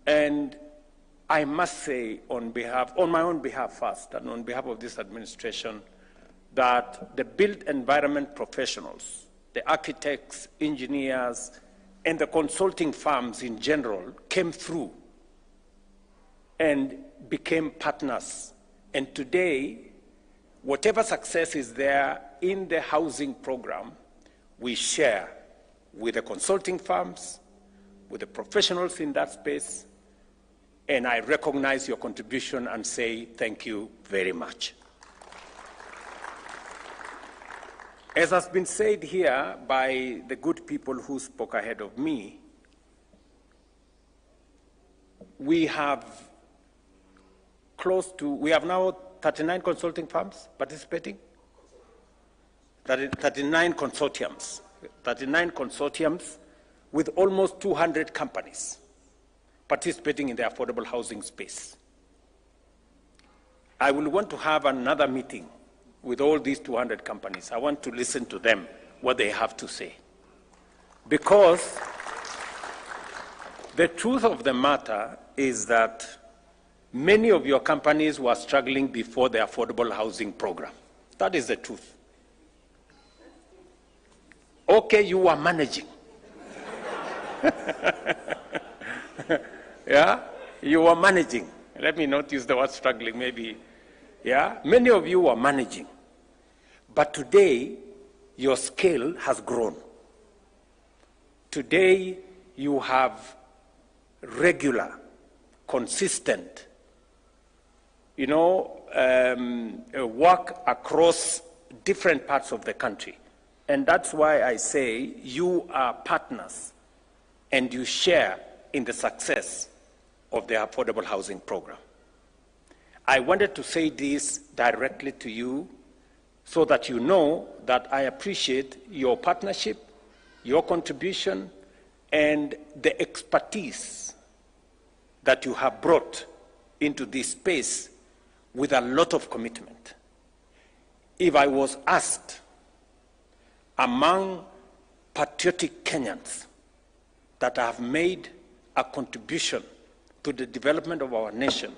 And I must say on my own behalf first, and on behalf of this administration, that the built environment professionals, the architects, engineers, and the consulting firms in general came through and became partners. And today, whatever success is there in the housing program, we share with the consulting firms, with the professionals in that space, and I recognize your contribution and say thank you very much. As has been said here by the good people who spoke ahead of me, we have now 39 consulting firms participating, 39 consortiums with almost 200 companies participating in the affordable housing space. I will want to have another meeting with all these 200 companies. I want to listen to them, what they have to say. Because the truth of the matter is that many of your companies were struggling before the affordable housing program. That is the truth. Okay, you were managing. Yeah, you were managing. Let me not use the word struggling, maybe. Yeah, many of you were managing. But today, your scale has grown. Today, you have regular, consistent, work across different parts of the country. And that's why I say you are partners and you share in the success of the affordable housing program. I wanted to say this directly to you so that you know that I appreciate your partnership, your contribution, and the expertise that you have brought into this space with a lot of commitment. If I was asked among patriotic Kenyans that have made a contribution to the development of our nation,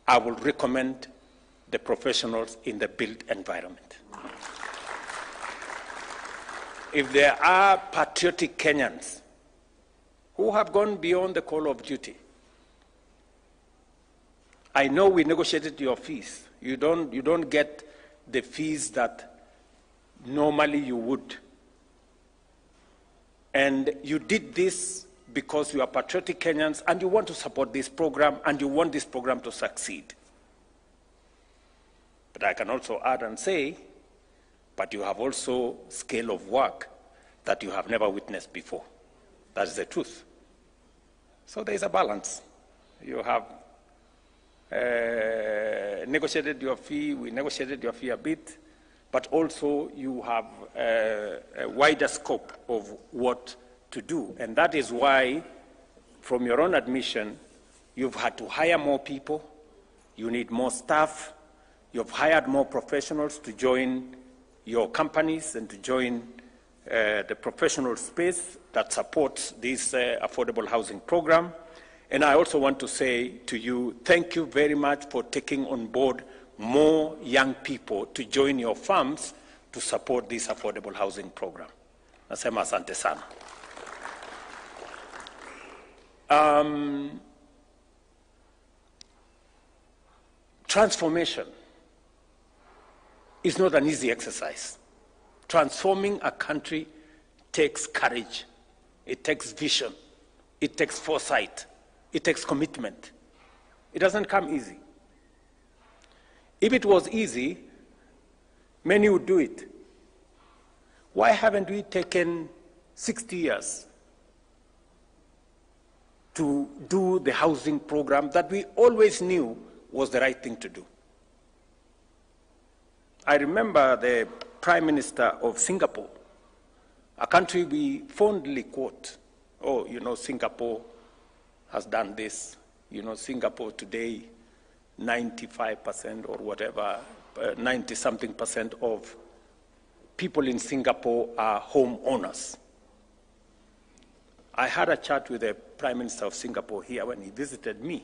I will recommend the professionals in the built environment. If there are patriotic Kenyans who have gone beyond the call of duty, I know we negotiated your fees. You don't get the fees that normally you would. And you did this because you are patriotic Kenyans and you want to support this program and you want this program to succeed. But I can also add and say, but you have also scale of work that you have never witnessed before. That is the truth. So there is a balance. You have negotiated your fee, we negotiated your fee a bit, but also you have a wider scope of what to do. And that is why, from your own admission, you've had to hire more people, you need more staff, you've hired more professionals to join your companies and to join the professional space that supports this affordable housing program. And I also want to say to you, thank you very much for taking on board more young people to join your firms to support this affordable housing program. Nasema asante sana. Transformation is not an easy exercise. Transforming a country takes courage, it takes vision, it takes foresight, it takes commitment. It doesn't come easy. If it was easy, many would do it. Why haven't we taken 60 years to do the housing program that we always knew was the right thing to do? I remember the Prime Minister of Singapore, a country we fondly quote. Oh, Singapore has done this. Singapore today, 95% or whatever, 90-something percent of people in Singapore are homeowners. I had a chat with the Prime Minister of Singapore here when he visited me.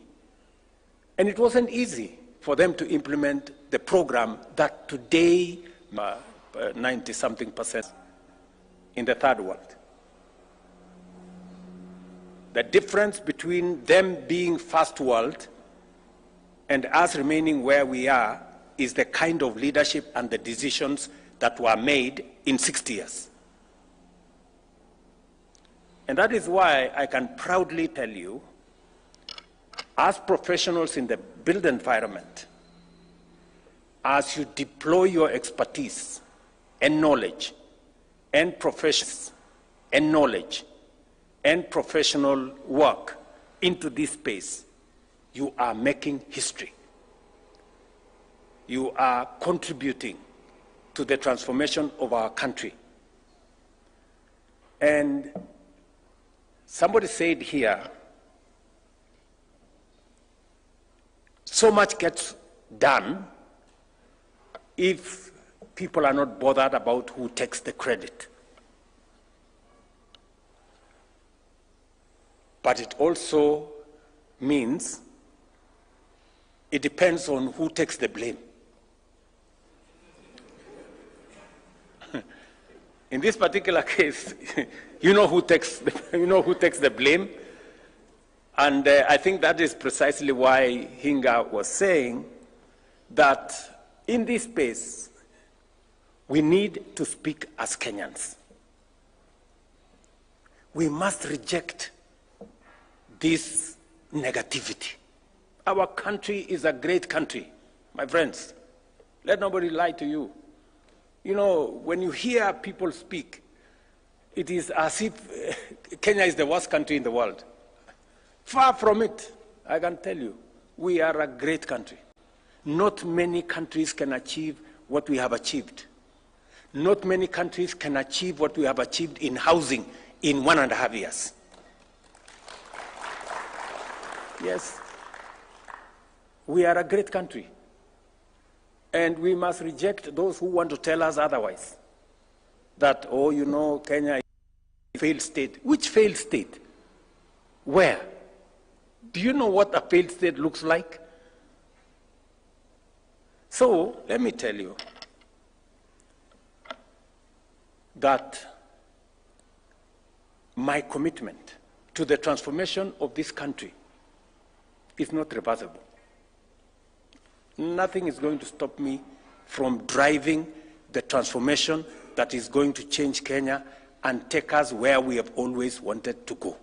And it wasn't easy for them to implement the program that today 90-something% in the third world. The difference between them being first world and us remaining where we are is the kind of leadership and the decisions that were made in 60 years. And that is why I can proudly tell you, as professionals in the built environment, as you deploy your expertise and knowledge and professions and knowledge and professional work into this space, you are making history. You are contributing to the transformation of our country. And somebody said here, so much gets done if people are not bothered about who takes the credit. But it also means it depends on who takes the blame. In this particular case, you know who takes the blame, and I think that is precisely why Hinga was saying that in this space we need to speak as Kenyans. We must reject this negativity. Our country is a great country, my friends. Let nobody lie to you. You know, when you hear people speak, it is as if Kenya is the worst country in the world. Far from it, I can tell you. We are a great country. Not many countries can achieve what we have achieved. Not many countries can achieve what we have achieved in housing in 1.5 years. Yes, we are a great country. And we must reject those who want to tell us otherwise. That, oh, you know, Kenya is a failed state. Which failed state? Where? Do you know what a failed state looks like? So, let me tell you that my commitment to the transformation of this country is not reversible. Nothing is going to stop me from driving the transformation that is going to change Kenya and take us where we have always wanted to go.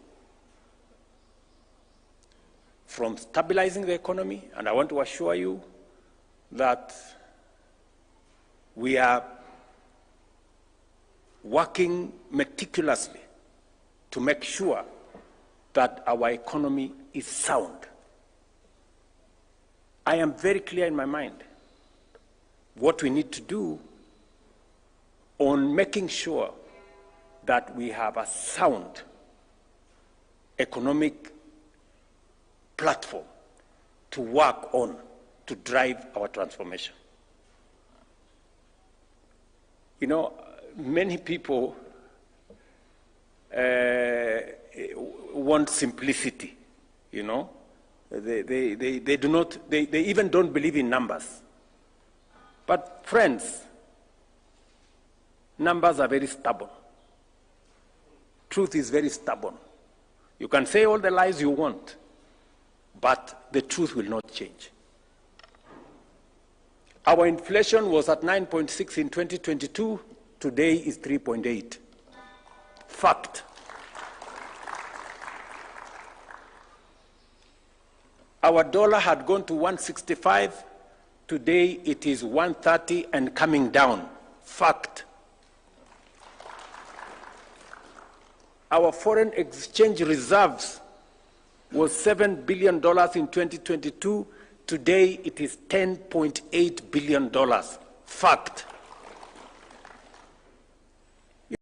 From stabilizing the economy, and I want to assure you that we are working meticulously to make sure that our economy is sound. I am very clear in my mind what we need to do on making sure that we have a sound economic platform to work on to drive our transformation. You know, many people want simplicity, you know. They do not, they even don't believe in numbers. But friends, numbers are very stubborn. Truth is very stubborn. You can say all the lies you want, but the truth will not change. Our inflation was at 9.6 in 2022. Today is 3.8. Fact. Our dollar had gone to 165. Today it is 130 and coming down. Fact. Our foreign exchange reserves was $7 billion in 2022. Today it is $10.8 billion. Fact.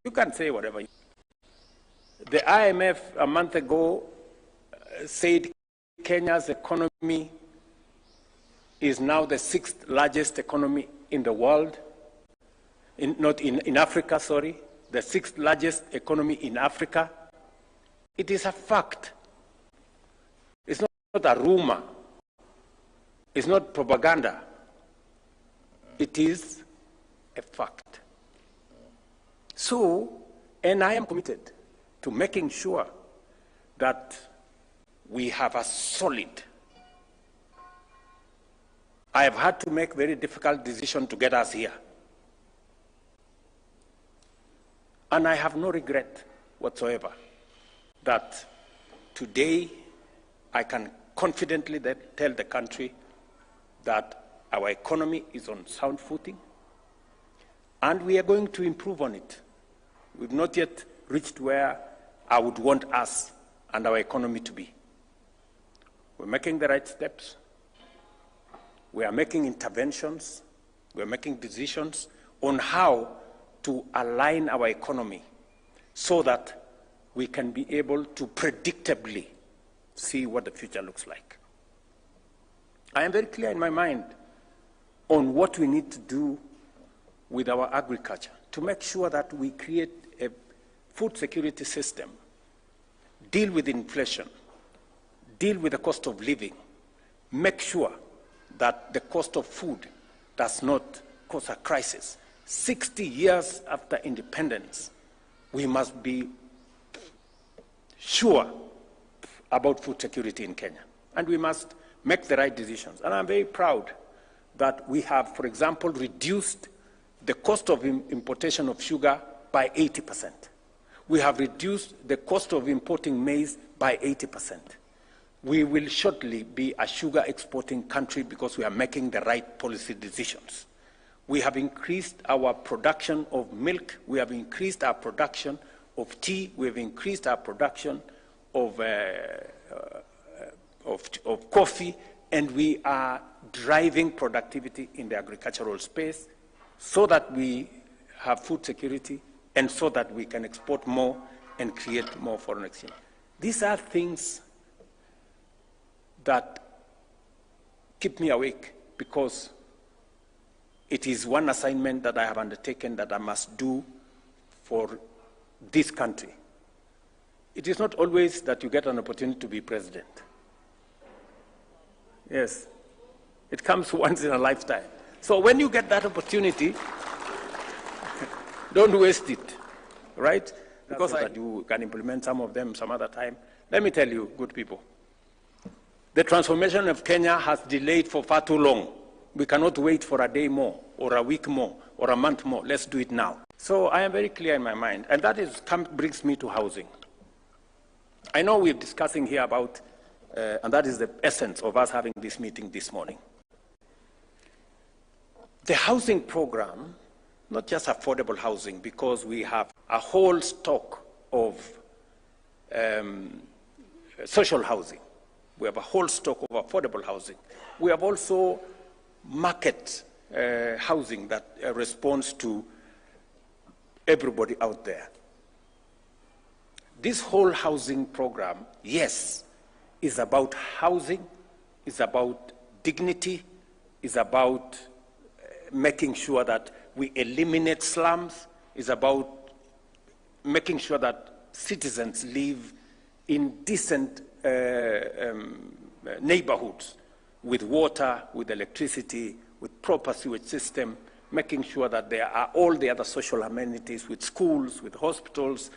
You can say whatever. The IMF a month ago said Kenya's economy is now the 6th largest economy in the world, in Africa, sorry, the 6th largest economy in Africa. It is a fact. It's not a rumor. It's not propaganda. It is a fact. So, and I am committed to making sure that we have a solid. I have had to make very difficult decisions to get us here. And I have no regret whatsoever that today I can confidently tell the country that our economy is on sound footing and we are going to improve on it. We've not yet reached where I would want us and our economy to be. We're making the right steps. We are making interventions. We're making decisions on how to align our economy so that we can be able to predictably see what the future looks like. I am very clear in my mind on what we need to do with our agriculture to make sure that we create a food security system, deal with inflation, deal with the cost of living, make sure that the cost of food does not cause a crisis. 60 years after independence, we must be sure about food security in Kenya. And we must make the right decisions. And I'm very proud that we have, for example, reduced the cost of importation of sugar by 80%. We have reduced the cost of importing maize by 80%. We will shortly be a sugar exporting country because we are making the right policy decisions. We have increased our production of milk. We have increased our production of tea. We have increased our production of coffee. And we are driving productivity in the agricultural space so that we have food security and so that we can export more and create more foreign exchange. These are things that keep me awake because it is one assignment that I have undertaken that I must do for this country. It is not always that you get an opportunity to be president. Yes, it comes once in a lifetime. So when you get that opportunity, don't waste it, right? Because you can implement some of them some other time. Let me tell you, good people, the transformation of Kenya has delayed for far too long. We cannot wait for a day more, or a week more, or a month more. Let's do it now. So I am very clear in my mind, and that brings me to housing. I know we're discussing here about, and that is the essence of us having this meeting this morning. The housing program, not just affordable housing, because we have a whole stock of social housing. We have a whole stock of affordable housing. We have also market housing that responds to everybody out there. This whole housing program, yes, is about housing, is about dignity, is about making sure that we eliminate slums, is about making sure that citizens live in decent neighborhoods with water, with electricity, with proper sewage system, making sure that there are all the other social amenities with schools, with hospitals,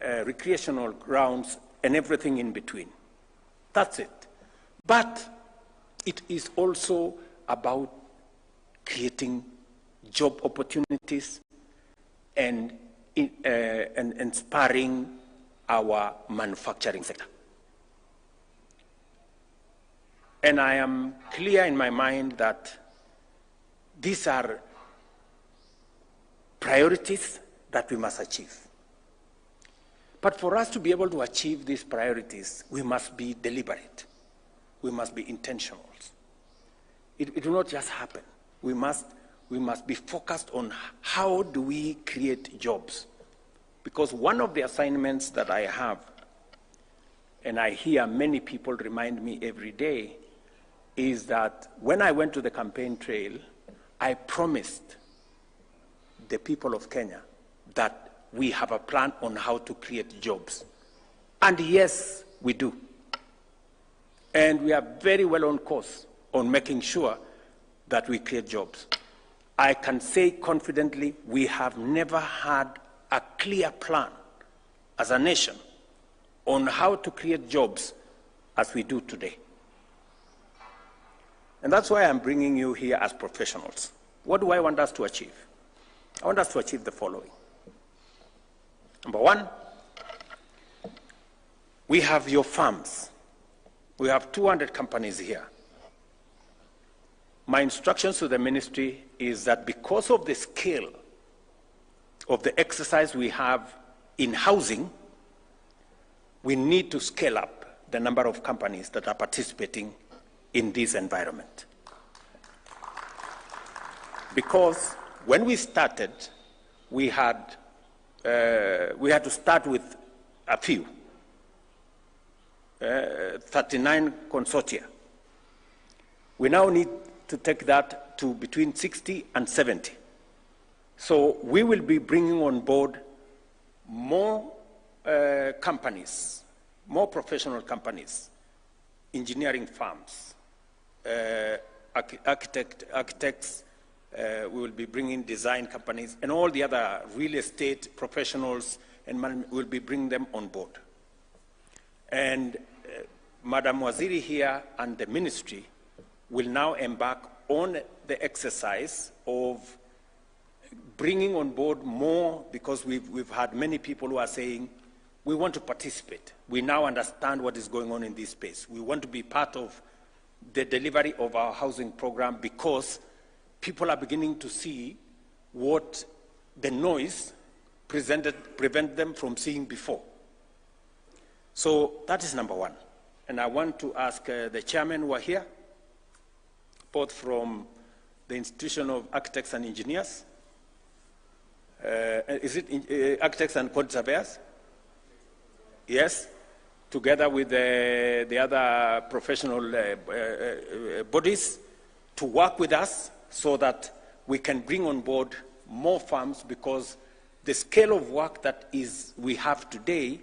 recreational grounds, and everything in between. That's it. But it is also about creating job opportunities and inspiring our manufacturing sector. And I am clear in my mind that these are priorities that we must achieve. But for us to be able to achieve these priorities, we must be deliberate. We must be intentional. It will not just happen. We must be focused on how do we create jobs. Because one of the assignments that I have, and I hear many people remind me every day, is that when I went to the campaign trail, I promised the people of Kenya that we have a plan on how to create jobs. And yes, we do. And we are very well on course on making sure that we create jobs. I can say confidently, we have never had a clear plan as a nation on how to create jobs as we do today. And that's why I'm bringing you here as professionals. What do I want us to achieve? I want us to achieve the following. Number one, we have your farms. We have 200 companies here. My instructions to the ministry is that because of the scale of the exercise we have in housing, we need to scale up the number of companies that are participating in this environment. Because when we started, we had to start with a few, 39 consortia. We now need to take that to between 60 and 70. So we will be bringing on board more companies, more professional companies, engineering firms, architects, we will be bringing design companies, and all the other real estate professionals, and we'll be bringing them on board. And Madam Waziri here and the ministry will now embark on the exercise of bringing on board more, because we've had many people who are saying, we want to participate. We now understand what is going on in this space. We want to be part of the delivery of our housing program, because people are beginning to see what the noise prevent them from seeing before. So that is number one. And I want to ask the chairman who are here, both from the Institution of Architects and Engineers. Is it Architects and Code Surveyors? Yes, together with the other professional bodies, to work with us so that we can bring on board more firms, because the scale of work that we have today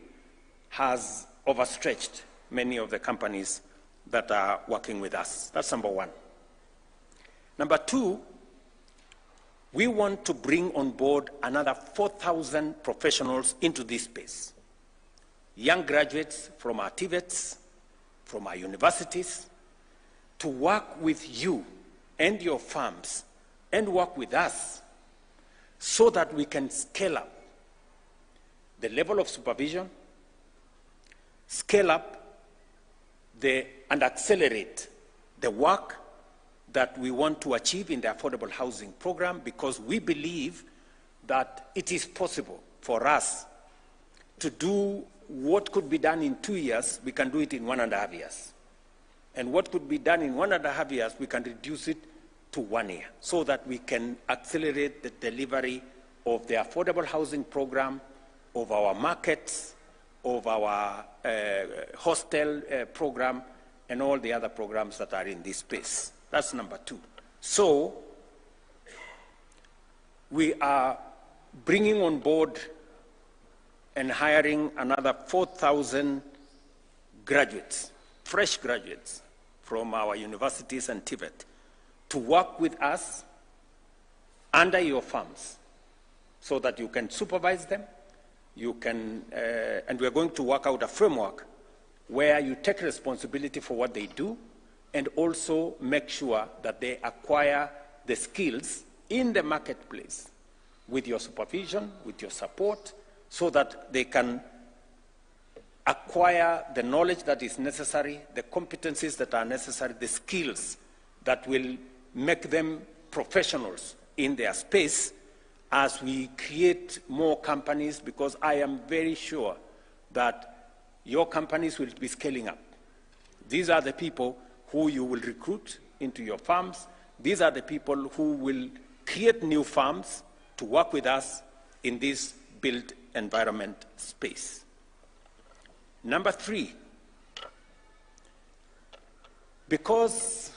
has overstretched many of the companies that are working with us. That's number one. Number two, we want to bring on board another 4,000 professionals into this space. Young graduates from our TVETs, from our universities, to work with you and your firms and work with us so that we can scale up the level of supervision, scale up and accelerate the work that we want to achieve in the affordable housing program, because we believe that it is possible for us to do what could be done in 2 years, we can do it in 1.5 years. And what could be done in 1.5 years, we can reduce it to 1 year, so that we can accelerate the delivery of the affordable housing program, of our markets, of our hostel program, and all the other programs that are in this space. That's number two. So we are bringing on board and hiring another 4,000 graduates, fresh graduates from our universities and TVET, to work with us under your firms so that you can supervise them, you can, and we're going to work out a framework where you take responsibility for what they do, and also make sure that they acquire the skills in the marketplace with your supervision, with your support, so that they can acquire the knowledge that is necessary, the competencies that are necessary, the skills that will make them professionals in their space as we create more companies, because I am very sure that your companies will be scaling up. These are the people who you will recruit into your farms. These are the people who will create new farms to work with us in this built environment space. Number three, because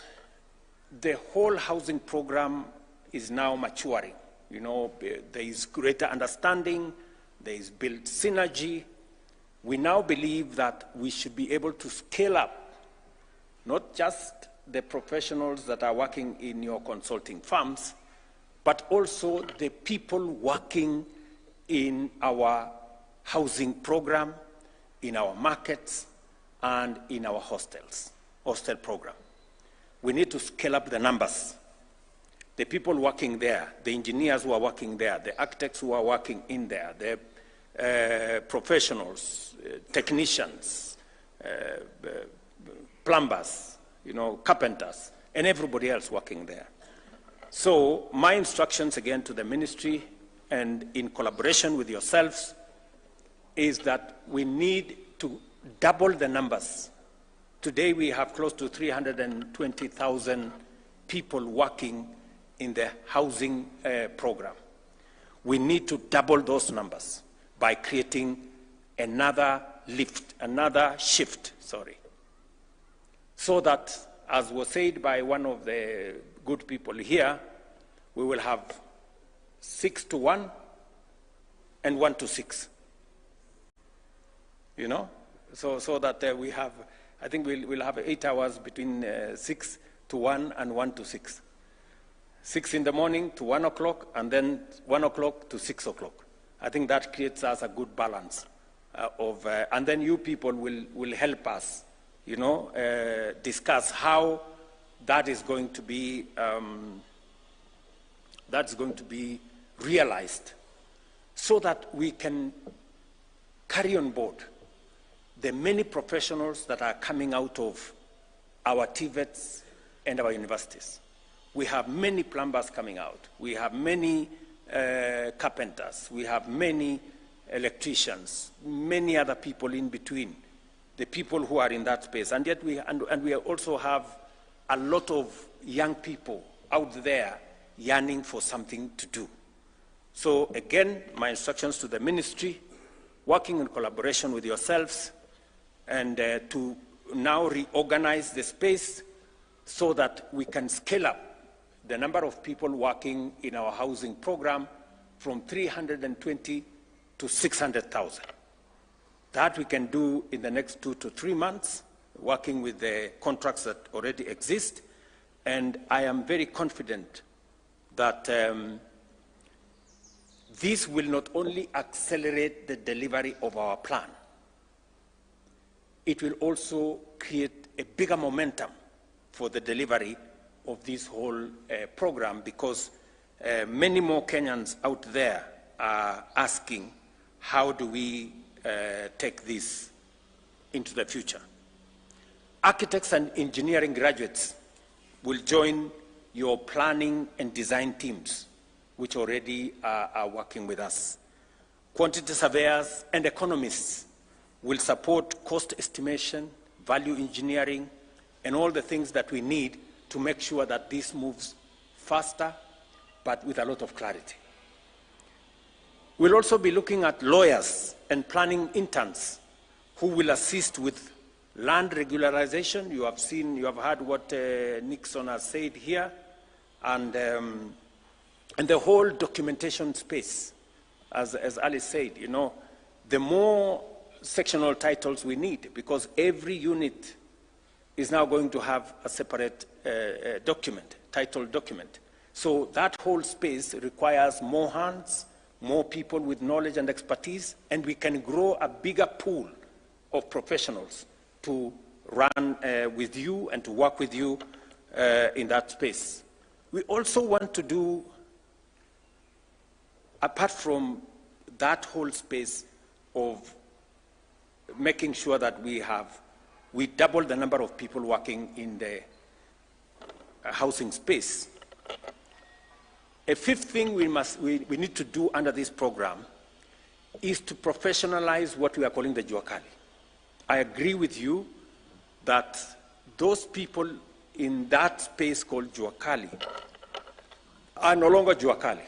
the whole housing program is now maturing, there is greater understanding, there is built synergy, we now believe that we should be able to scale up not just the professionals that are working in your consulting firms, but also the people working in our housing program, in our markets, and in our hostel program. We need to scale up the numbers. The people working there, the engineers who are working there, the architects who are working in there, the professionals, technicians, plumbers, carpenters, and everybody else working there. So my instructions again to the ministry and in collaboration with yourselves is that we need to double the numbers. Today we have close to 320,000 people working in the housing program. We need to double those numbers by creating another shift, so that, as was said by one of the good people here, we will have 6 to 1 and 1 to 6. So that we have, I think we'll have 8 hours between 6 to 1 and 1 to 6. 6 in the morning to 1 o'clock, and then 1 o'clock to 6 o'clock. I think that creates us a good balance and then you people will help us, discuss how that is going to be realized, so that we can carry on board the many professionals that are coming out of our TVETs and our universities. We have many plumbers coming out. We have many carpenters. We have many electricians, many other people in between, the people who are in that space. And yet we also have a lot of young people out there yearning for something to do. So again, my instructions to the ministry, working in collaboration with yourselves, and to now reorganize the space so that we can scale up the number of people working in our housing program from 320 to 600,000. That we can do in the next 2 to 3 months, working with the contracts that already exist. And I am very confident that this will not only accelerate the delivery of our plan, it will also create a bigger momentum for the delivery of this whole program, because many more Kenyans out there are asking, how do we take this into the future? Architects and engineering graduates will join your planning and design teams, which already are working with us. Quantity surveyors and economists will support cost estimation, value engineering, and all the things that we need to make sure that this moves faster, but with a lot of clarity. We'll also be looking at lawyers and planning interns who will assist with land regularization. You have heard what Nixon has said here, and the whole documentation space. As Alice said, the more sectional titles we need, because every unit is now going to have a separate title document. So that whole space requires more hands, more people with knowledge and expertise, and we can grow a bigger pool of professionals to run with you and to work with you in that space. We also want to do, apart from that whole space of making sure that we double the number of people working in the housing space. A fifth thing we need to do under this program is to professionalize what we are calling the Juakali. I agree with you that those people in that space called Juakali are no longer Juakali.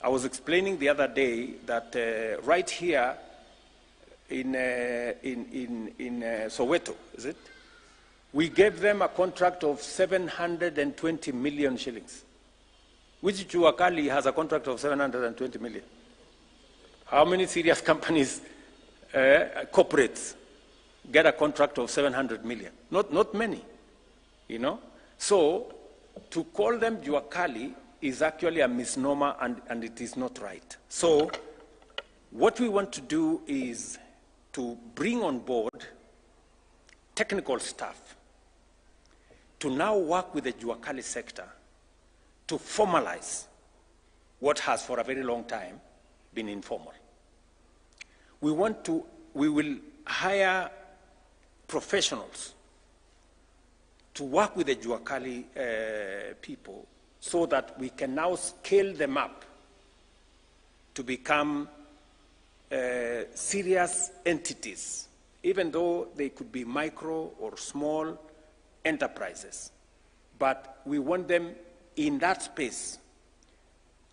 I was explaining the other day that right here in Soweto, is it? We gave them a contract of 720 million shillings. Which Juakali has a contract of 720 million? How many serious companies corporates get a contract of 700 million. Not many, you know. So to call them jua kali is actually a misnomer, and it is not right. So what we want to do is to bring on board technical staff to now work with the jua kali sector to formalize what has for a very long time been informal. We will hire professionals to work with the jua kali people so that we can now scale them up to become serious entities, even though they could be micro or small enterprises. But we want them in that space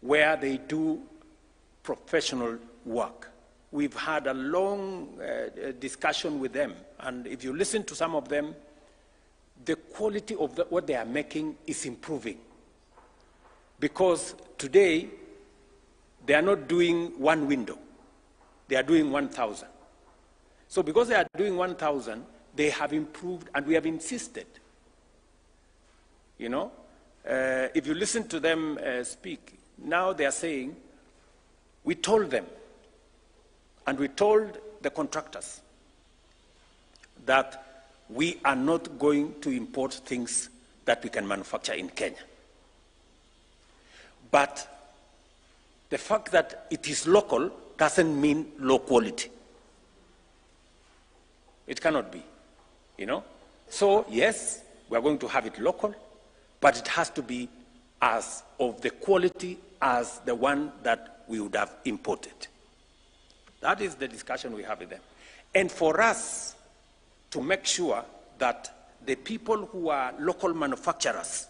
where they do professional work. We've had a long discussion with them, and if you listen to some of them, the quality of what they are making is improving. Because today, they are not doing one window, they are doing 1,000. So because they are doing 1,000, they have improved, and we have insisted. You know, if you listen to them speak, now they are saying, we told them, and we told the contractors that we are not going to import things that we can manufacture in Kenya. But the fact that it is local doesn't mean low quality. It cannot be, you know. So yes, we are going to have it local, but it has to be as of the quality as the one that we would have imported. That is the discussion we have with them. And for us to make sure that the people who are local manufacturers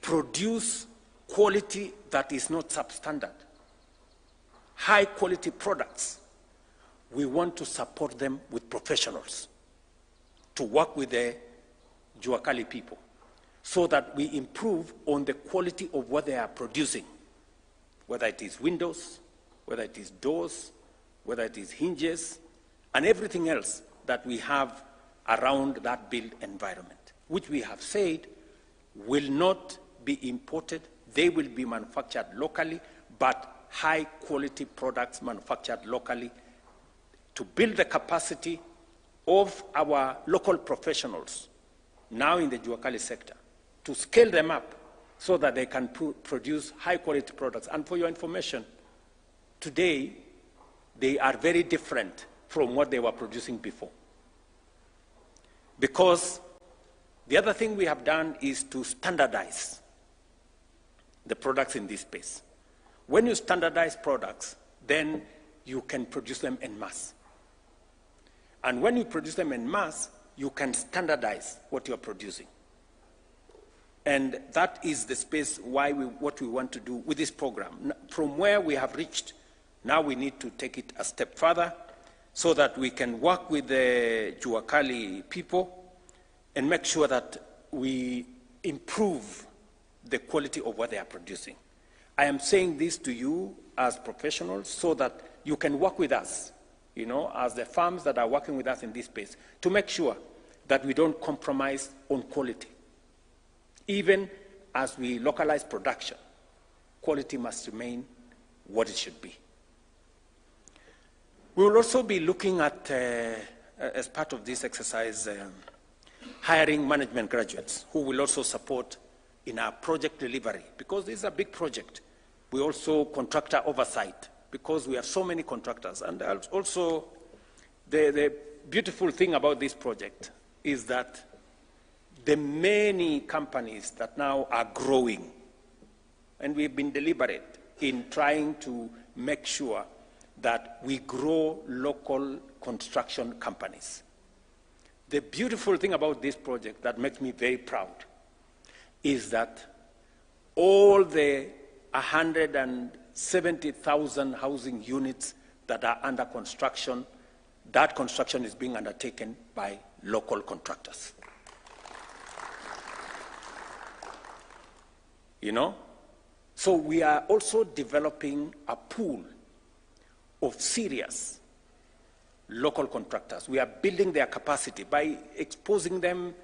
produce quality that is not substandard, high quality products, we want to support them with professionals to work with the jua kali people so that we improve on the quality of what they are producing, whether it is windows, whether it is doors, whether it is hinges, and everything else that we have around that built environment, which we have said will not be imported. They will be manufactured locally, but high quality products manufactured locally to build the capacity of our local professionals now in the jua kali sector, to scale them up so that they can produce high quality products. And for your information, today, they are very different from what they were producing before. Because the other thing we have done is to standardize the products in this space. When you standardize products, then you can produce them en masse. And when you produce them en masse, you can standardize what you're producing. And that is the space what we want to do with this program. From where we have reached, now we need to take it a step further so that we can work with the jua kali people and make sure that we improve the quality of what they are producing. I am saying this to you as professionals so that you can work with us, you know, as the firms that are working with us in this space, to make sure that we don't compromise on quality. Even as we localize production, quality must remain what it should be. We will also be looking at, as part of this exercise, hiring management graduates who will also support in our project delivery, because this is a big project. We also contractor oversight, because we have so many contractors. And also, the beautiful thing about this project is that the many companies that now are growing, and we've been deliberate in trying to make sure that we grow local construction companies. The beautiful thing about this project that makes me very proud is that all the 170,000 housing units that are under construction, that construction is being undertaken by local contractors. You know? So we are also developing a pool of serious local contractors. We are building their capacity by exposing them,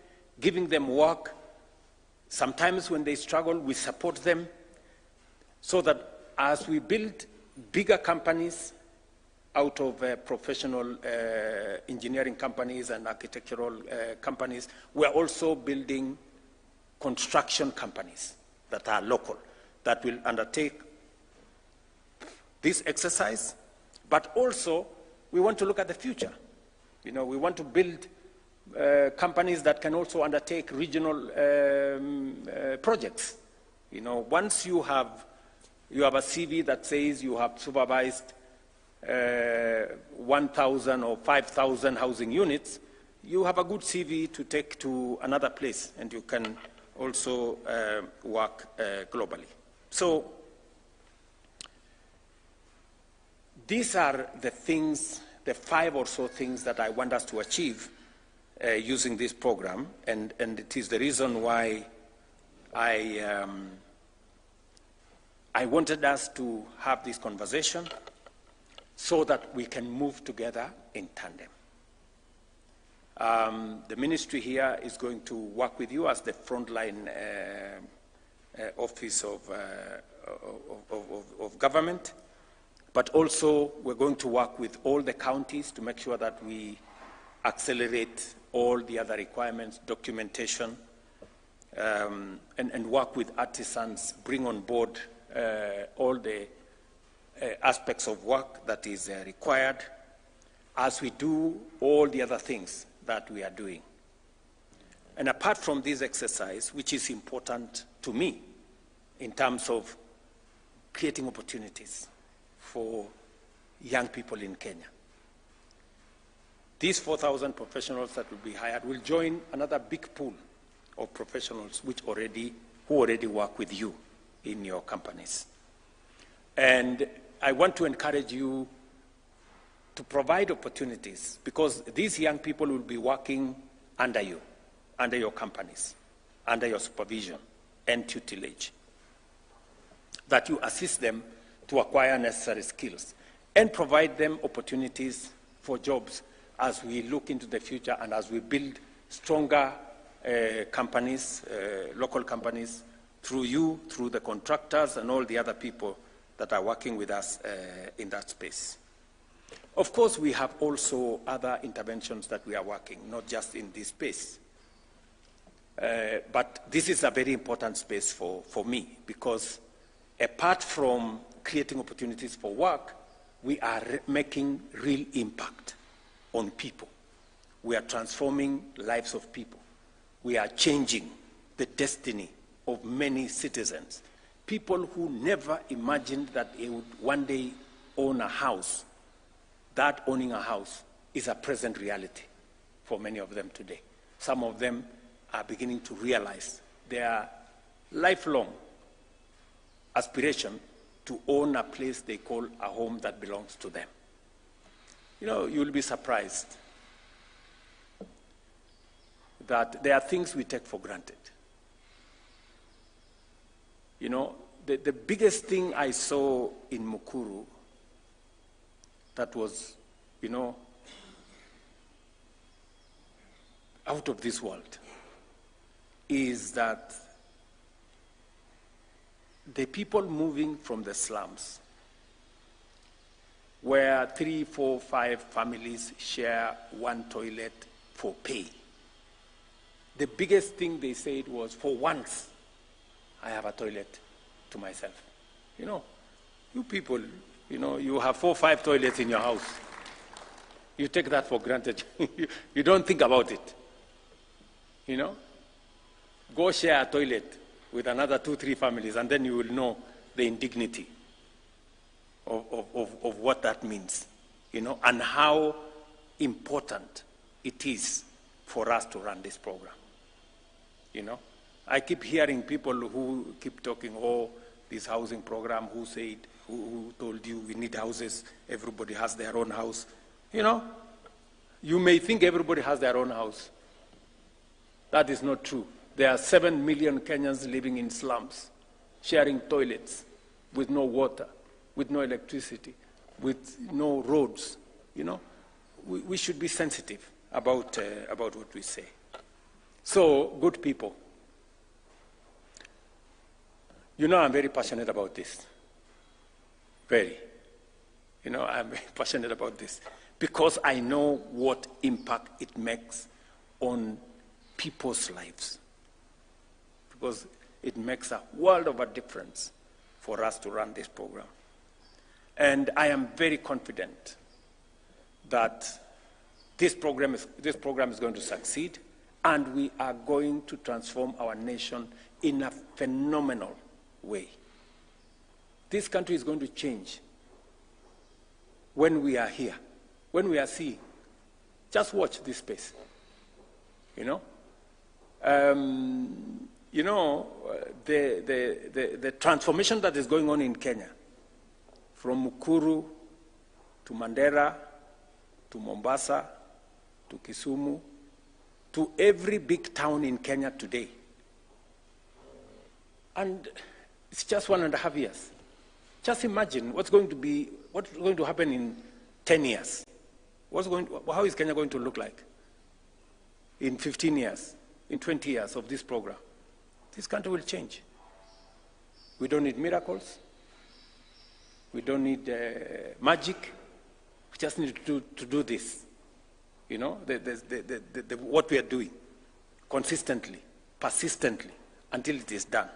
giving them work. Sometimes when they struggle, we support them so that as we build bigger companies out of professional engineering companies and architectural companies, we are also building construction companies that are local, that will undertake this exercise, but also we want to look at the future. You know, we want to build companies that can also undertake regional projects. You know, once you have a CV that says you have supervised 1,000 or 5,000 housing units, you have a good CV to take to another place, and you can also work globally. So these are the things, the 5 or so things that I want us to achieve using this program, and it is the reason why I wanted us to have this conversation so that we can move together in tandem. The ministry here is going to work with you as the frontline office of government, but also we're going to work with all the counties to make sure that we accelerate all the other requirements, documentation, and work with artisans, bring on board all the aspects of work that is required as we do all the other things that we are doing. And apart from this exercise, which is important to me in terms of creating opportunities for young people in Kenya, these 4,000 professionals that will be hired will join another big pool of professionals who already work with you in your companies. And I want to encourage you to provide opportunities, because these young people will be working under you, under your companies, under your supervision and tutelage, that you assist them to acquire necessary skills and provide them opportunities for jobs as we look into the future and as we build stronger companies, local companies, through you, through the contractors and all the other people that are working with us in that space. Of course, we have also other interventions that we are working, not just in this space. But this is a very important space for me, because apart from creating opportunities for work, we are making real impact on people. We are transforming lives of people. We are changing the destiny of many citizens. People who never imagined that they would one day own a house. That owning a house is a present reality for many of them today. Some of them are beginning to realize their lifelong aspiration to own a place they call a home that belongs to them. You know, you'll be surprised that there are things we take for granted. You know, the biggest thing I saw in Mukuru that was, you know, out of this world is that the people moving from the slums, where 3, 4, 5 families share one toilet for pay. The biggest thing they said was, for once, I have a toilet to myself. You know, you people, you know, you have 4, 5 toilets in your house. You take that for granted. You don't think about it. You know, go share a toilet with another 2, 3 families, and then you will know the indignity of what that means, you know, and how important it is for us to run this program. You know, I keep hearing people who keep talking, oh, this housing program, who said, who told you we need houses, everybody has their own house. You know, you may think everybody has their own house. That is not true. There are 7 million Kenyans living in slums, sharing toilets with no water, with no electricity, with no roads, you know. We should be sensitive about what we say. So, good people, you know I'm very passionate about this. Very. You know, I'm very passionate about this because I know what impact it makes on people's lives. Because it makes a world of a difference for us to run this program. And I am very confident that this program is going to succeed, and we are going to transform our nation in a phenomenal way. This country is going to change when we are here, when we are seeing. Just watch this space, you know. The transformation that is going on in Kenya, from Mukuru to Mandera to Mombasa to Kisumu to every big town in Kenya today. And it's just 1.5 years. Just imagine what's going to happen in 10 years. How is Kenya going to look like in 15 years, in 20 years of this program? This country will change. We don't need miracles. We don't need magic. We just need to do this. You know, what we are doing consistently, persistently, until it is done.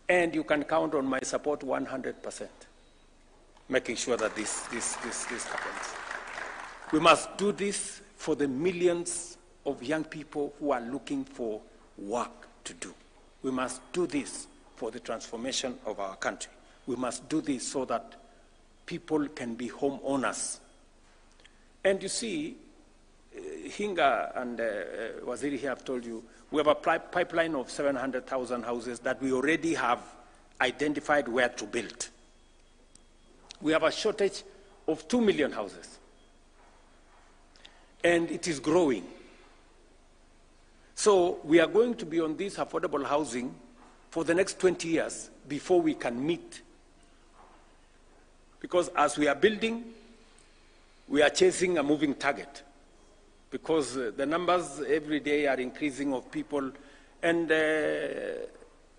And you can count on my support 100%, making sure that this happens. We must do this for the millions of young people who are looking for work to do. We must do this for the transformation of our country. We must do this so that people can be homeowners. And you see, Hinga and Waziri here have told you, we have a pipeline of 700,000 houses that we already have identified where to build. We have a shortage of 2 million houses. And it is growing. So we are going to be on this affordable housing for the next 20 years before we can meet. Because as we are building, we are chasing a moving target. Because the numbers every day are increasing of people, and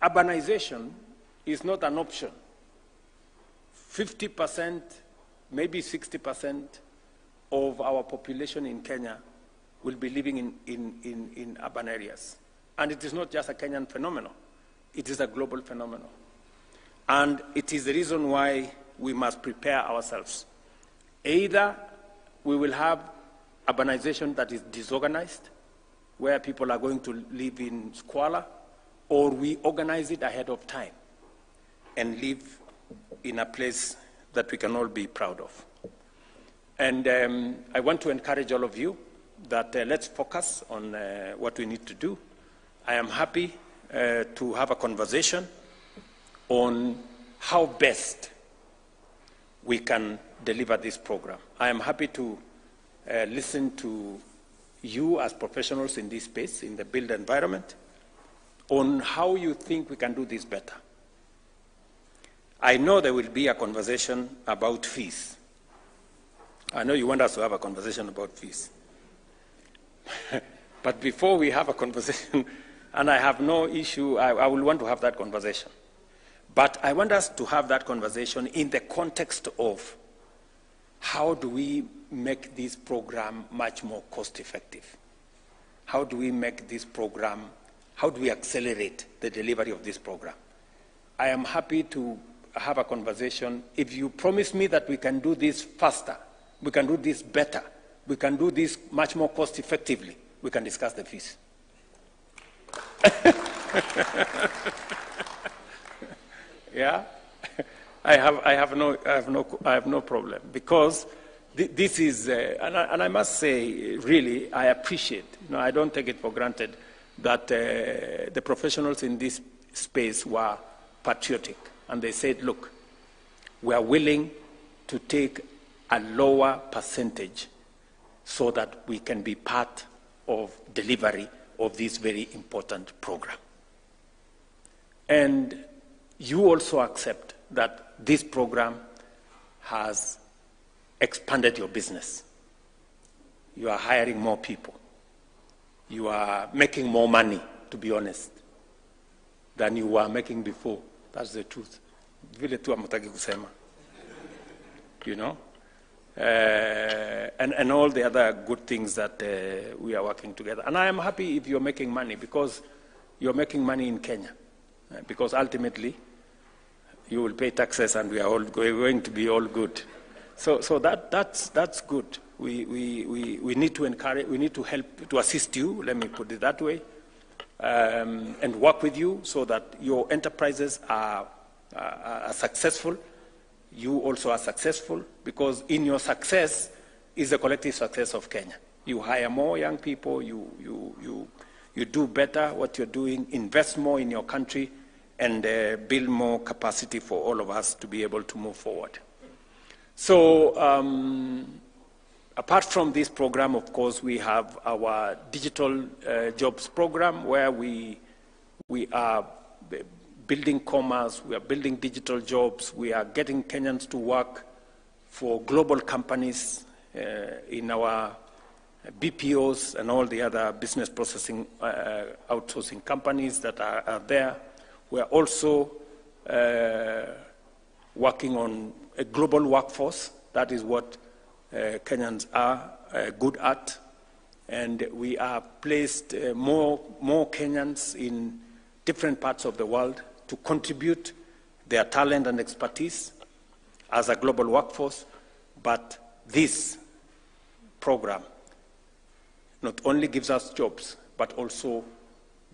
urbanization is not an option. 50%, maybe 60% of our population in Kenya will be living in urban areas. And it is not just a Kenyan phenomenon. It is a global phenomenon. And it is the reason why we must prepare ourselves. Either we will have urbanization that is disorganized, where people are going to live in squalor, or we organize it ahead of time and live in a place that we can all be proud of. And I want to encourage all of you that let's focus on what we need to do. I am happy to have a conversation on how best we can deliver this program. I am happy to listen to you as professionals in this space, in the built environment, on how you think we can do this better. I know there will be a conversation about fees. I know you want us to have a conversation about fees. But before we have a conversation, and I have no issue, I will want to have that conversation. But I want us to have that conversation in the context of how do we make this program much more cost-effective? How do we make this program, how do we accelerate the delivery of this program? I am happy to have a conversation. If you promise me that we can do this faster, we can do this better, we can do this much more cost-effectively, we can discuss the fees. Yeah, I have no problem, because this is, and I must say, really, I appreciate. I don't take it for granted that the professionals in this space were patriotic, and they said, "Look, we are willing to take a lower percentage so that we can be part of delivery of this very important program." And you also accept that this program has expanded your business. You are hiring more people. You are making more money, to be honest, than you were making before. That's the truth. Vile tu hamtaki kusema. You know? And all the other good things that we are working together. And I am happy if you're making money, because you're making money in Kenya. Because ultimately, you will pay taxes and we are all going to be all good. So that's good. We need to encourage, we need to help, to assist you, let me put it that way, and work with you so that your enterprises are successful. You also are successful, because in your success is the collective success of Kenya. You hire more young people, you do better what you're doing, invest more in your country, and build more capacity for all of us to be able to move forward. So apart from this program, of course, we have our digital jobs program, where we are building commerce, we are building digital jobs, we are getting Kenyans to work for global companies in our BPOs and all the other business processing outsourcing companies that are there. We are also working on a global workforce. That is what Kenyans are good at. And we are placed more Kenyans in different parts of the world to contribute their talent and expertise as a global workforce. But this program not only gives us jobs, but also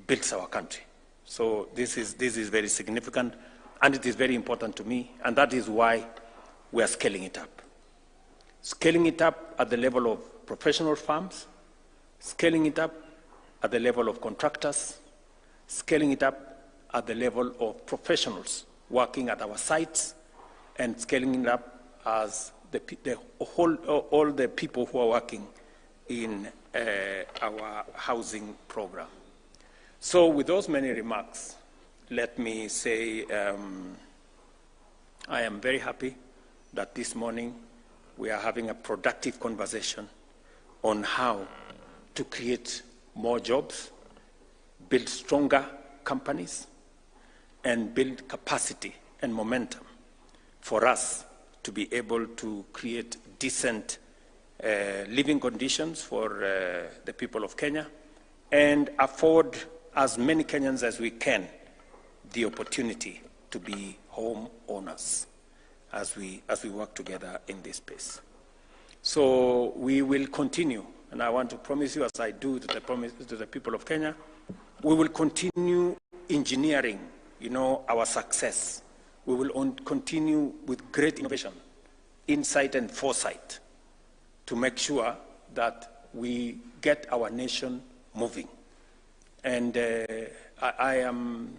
builds our country. So this is very significant, and it is very important to me, and that is why we are scaling it up. Scaling it up at the level of professional firms, scaling it up at the level of contractors, scaling it up at the level of professionals working at our sites, and scaling it up as all the people who are working in our housing program. So with those many remarks, let me say I am very happy that this morning we are having a productive conversation on how to create more jobs, build stronger companies, and build capacity and momentum for us to be able to create decent living conditions for the people of Kenya, and afford as many Kenyans as we can the opportunity to be home owners as we work together in this space. So we will continue, and I want to promise you, as I do to the people of Kenya, we will continue engineering, our success. We will continue with great innovation, insight, and foresight to make sure that we get our nation moving. And I am